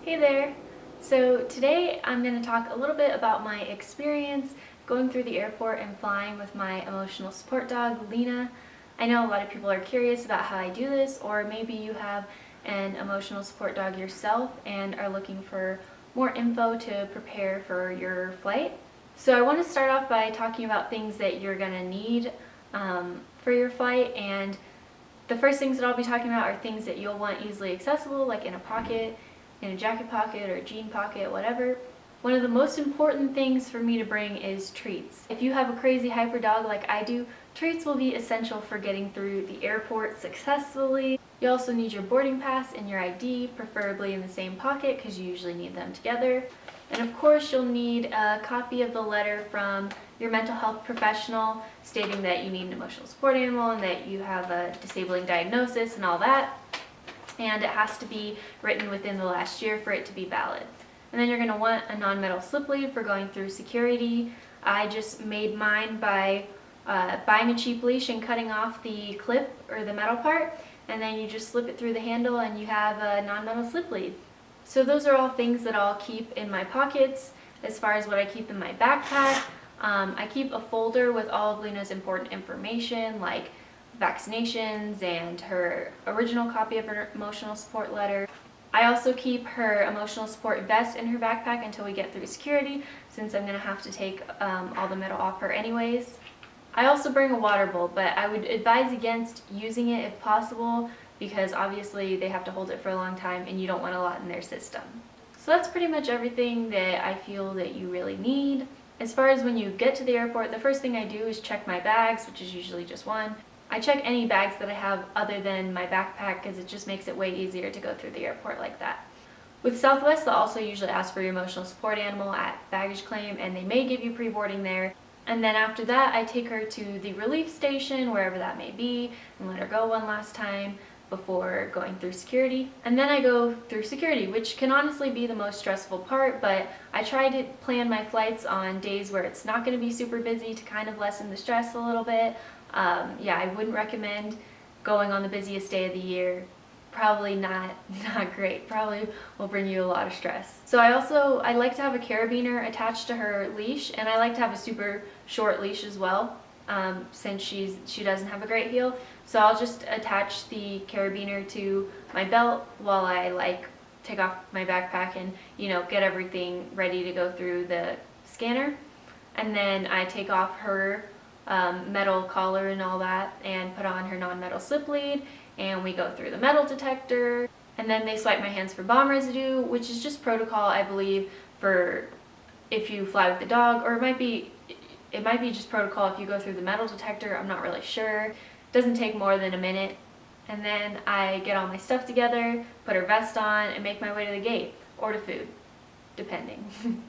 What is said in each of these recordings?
Hey there! So today I'm going to talk a little bit about my experience going through the airport and flying with my emotional support dog, Lena. I know a lot of people are curious about how I do this, or maybe you have an emotional support dog yourself and are looking for more info to prepare for your flight. So I want to start off by talking about things that you're going to need for your flight, and the first things that I'll be talking about are things that you'll want easily accessible, like in a pocket, in a jacket pocket or a jean pocket, whatever. One of the most important things for me to bring is treats. If you have a crazy hyper dog like I do, treats will be essential for getting through the airport successfully. You also need your boarding pass and your ID, preferably in the same pocket because you usually need them together. And of course you'll need a copy of the letter from your mental health professional stating that you need an emotional support animal and that you have a disabling diagnosis and all that. And it has to be written within the last year for it to be valid. And then you're going to want a non-metal slip lead for going through security. I just made mine by buying a cheap leash and cutting off the clip or the metal part, and then you just slip it through the handle and you have a non-metal slip lead. So those are all things that I'll keep in my pockets. As far as what I keep in my backpack, I keep a folder with all of Lena's important information like vaccinations and her original copy of her emotional support letter. I also keep her emotional support vest in her backpack until we get through security, since I'm going to have to take all the metal off her anyways. I also bring a water bowl, but I would advise against using it if possible because obviously they have to hold it for a long time and you don't want a lot in their system. So that's pretty much everything that I feel that you really need. As far as when you get to the airport, the first thing I do is check my bags, which is usually just one. I check any bags that I have other than my backpack because it just makes it way easier to go through the airport like that. With Southwest, they'll also usually ask for your emotional support animal at baggage claim, and they may give you pre-boarding there. And then after that, I take her to the relief station, wherever that may be, and let her go one last time before going through security. And then I go through security, which can honestly be the most stressful part, but I try to plan my flights on days where it's not going to be super busy to kind of lessen the stress a little bit. I wouldn't recommend going on the busiest day of the year. Probably not great. Probably will bring you a lot of stress. So I like to have a carabiner attached to her leash, and I like to have a super short leash as well, since she doesn't have a great heel. So I'll just attach the carabiner to my belt while I take off my backpack and get everything ready to go through the scanner. And then I take off her metal collar and all that and put on her non-metal slip lead, and we go through the metal detector, and then they swipe my hands for bomb residue, which is just protocol, I believe, for if you fly with the dog, or it might be just protocol if you go through the metal detector. I'm not really sure. It doesn't take more than a minute. And then I get all my stuff together, put her vest on, and make my way to the gate, or to food, depending.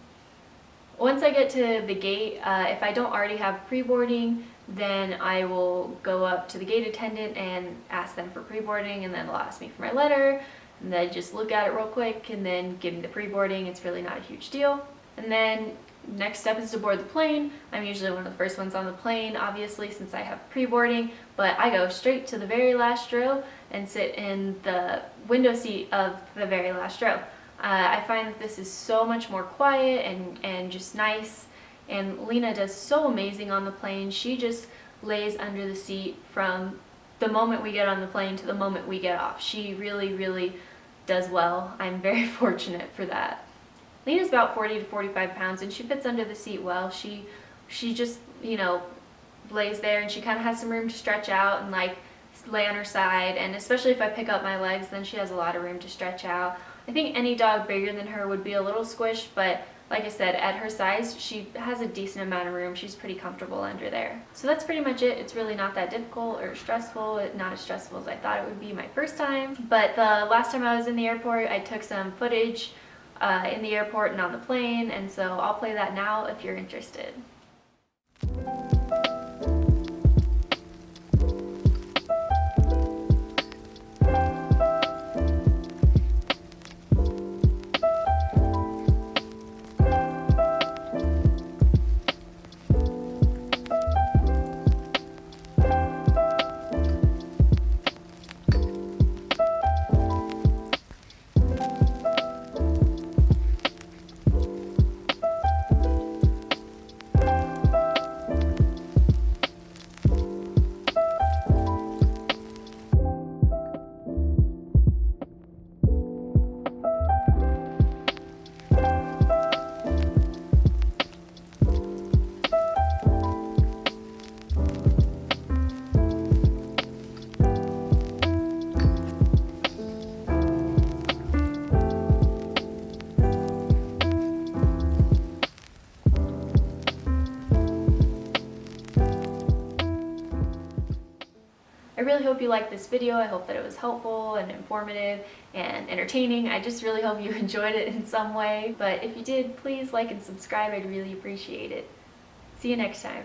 Once I get to the gate, if I don't already have pre-boarding, then I will go up to the gate attendant and ask them for pre-boarding, and then they'll ask me for my letter, and then just look at it real quick and then give me the pre-boarding. It's really not a huge deal. And then next step is to board the plane. I'm usually one of the first ones on the plane, obviously, since I have pre-boarding, but I go straight to the very last row and sit in the window seat of the very last row. I find that this is so much more quiet and just nice, and Lena does so amazing on the plane. She just lays under the seat from the moment we get on the plane to the moment we get off. She really, really does well. I'm very fortunate for that. Lena's about 40 to 45 pounds, and she fits under the seat well. She just, lays there, and she kind of has some room to stretch out and lay on her side, and especially if I pick up my legs, then she has a lot of room to stretch out. I think any dog bigger than her would be a little squished, but like I said, at her size, she has a decent amount of room. She's pretty comfortable under there. So that's pretty much it. It's really not that difficult or stressful. Not as stressful as I thought it would be my first time. But the last time I was in the airport, I took some footage in the airport and on the plane, and so I'll play that now if you're interested. I really hope you liked this video. I hope that it was helpful and informative and entertaining. I just really hope you enjoyed it in some way. But if you did, please like and subscribe. I'd really appreciate it. See you next time.